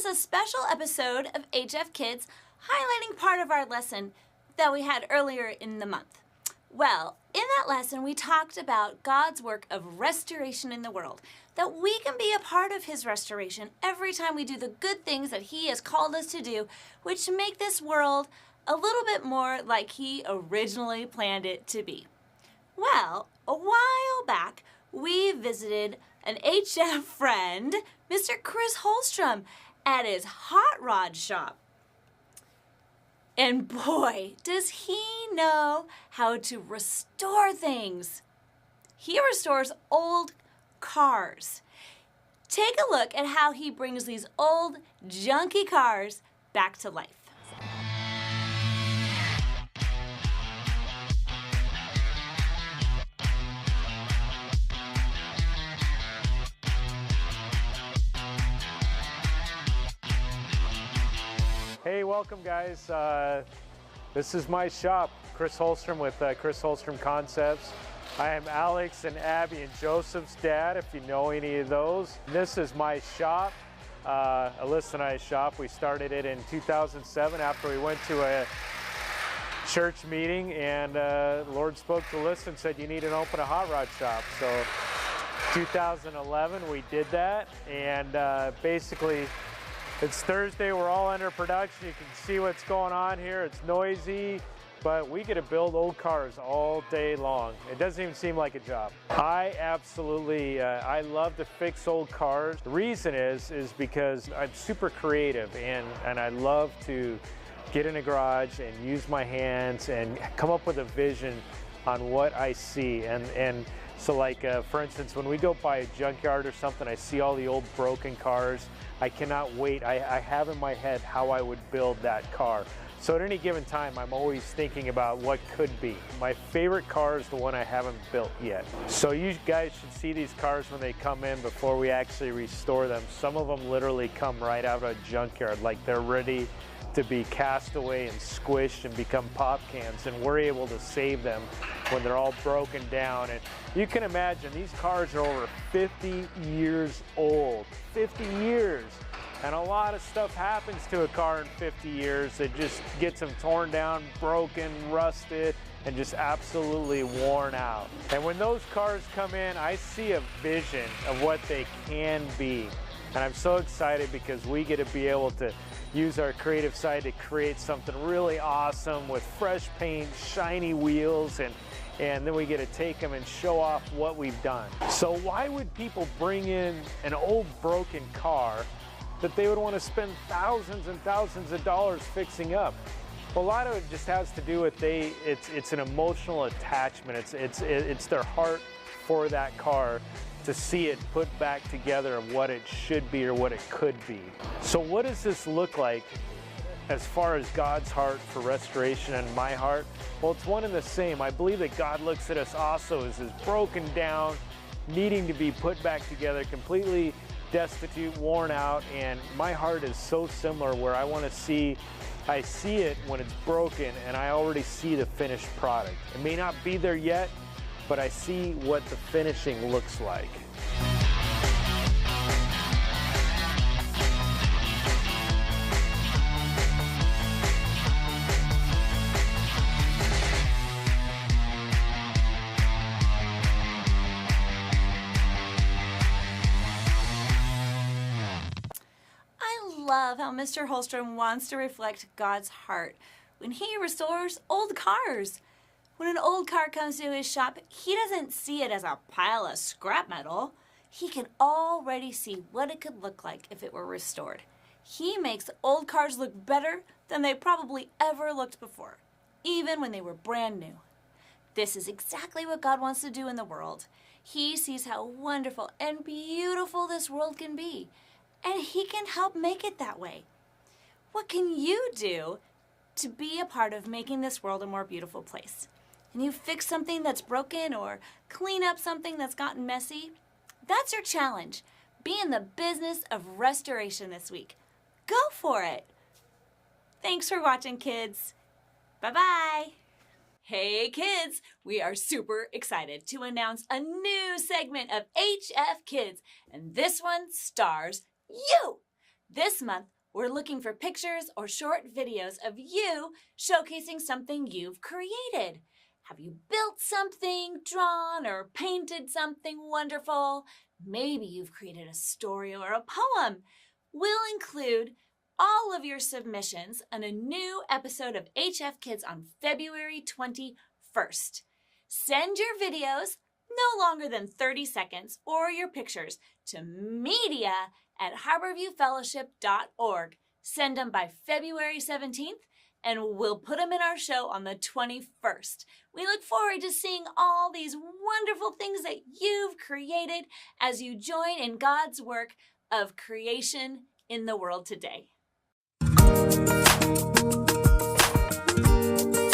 a special episode of HF Kids highlighting part of our lesson that we had earlier in the month. Well, in that lesson, we talked about God's work of restoration in the world, that we can be a part of His restoration every time we do the good things that He has called us to do, which make this world a little bit more like He originally planned it to be. Well, a while back, we visited an HF friend, Mr. Chris Holstrom, at his hot rod shop. And boy, does he know how to restore things. He restores old cars. Take a look at how he brings these old, junky cars back to life. Hey, welcome guys. This is my shop, Chris Holstrom with Chris Holstrom Concepts. I am Alex and Abby and Joseph's dad, if you know any of those. This is my shop, Alyssa and I's shop. We started it in 2007 after we went to a church meeting, and the Lord spoke to Alyssa and said, you need to open a hot rod shop. So 2011 we did that, and basically it's Thursday, we're all under production. You can see what's going on here. It's noisy, but we get to build old cars all day long. It doesn't even seem like a job. I absolutely, I love to fix old cars. The reason is because I'm super creative and I love to get in a garage and use my hands and come up with a vision on what I see. And so like, for instance, when we go by a junkyard or something, I see all the old broken cars. I cannot wait. I have in my head how I would build that car. So at any given time, I'm always thinking about what could be. My favorite car is the one I haven't built yet. So you guys should see these cars when they come in before we actually restore them. Some of them literally come right out of a junkyard, like they're ready to be cast away and squished and become pop cans, and we're able to save them when they're all broken down. And you can imagine these cars are over 50 years old. 50 years. And a lot of stuff happens to a car in 50 years. It just gets them torn down, broken, rusted, and just absolutely worn out. And when those cars come in, I see a vision of what they can be. And I'm so excited because we get to be able to use our creative side to create something really awesome with fresh paint, shiny wheels, and then we get to take them and show off what we've done. So why would people bring in an old broken car that they would want to spend thousands and thousands of dollars fixing up? Well, a lot of it just has to do with it's an emotional attachment. It's their heart for that car, to see it put back together of what it should be or what it could be. So what does this look like as far as God's heart for restoration and my heart? Well, it's one and the same. I believe that God looks at us also as broken down, needing to be put back together, completely destitute, worn out, and my heart is so similar, where I see it when it's broken, and I already see the finished product. It may not be there yet, but I see what the finishing looks like. I love how Mr. Holstrom wants to reflect God's heart when He restores old cars. When an old car comes to his shop, he doesn't see it as a pile of scrap metal. He can already see what it could look like if it were restored. He makes old cars look better than they probably ever looked before, even when they were brand new. This is exactly what God wants to do in the world. He sees how wonderful and beautiful this world can be, and He can help make it that way. What can you do to be a part of making this world a more beautiful place? Can you fix something that's broken or clean up something that's gotten messy? That's your challenge. Be in the business of restoration this week. Go for it. Thanks for watching, kids. Bye-bye. Hey, kids. We are super excited to announce a new segment of HF Kids, and this one stars you. This month, We're looking for pictures or short videos of you showcasing something you've created. Have you built something, drawn, or painted something wonderful? Maybe you've created a story or a poem. We'll include all of your submissions on a new episode of HF Kids on February 21st. Send your videos, no longer than 30 seconds, or your pictures to media@harborviewfellowship.org. Send them by February 17th, and we'll put them in our show on the 21st. We look forward to seeing all these wonderful things that you've created as you join in God's work of creation in the world today.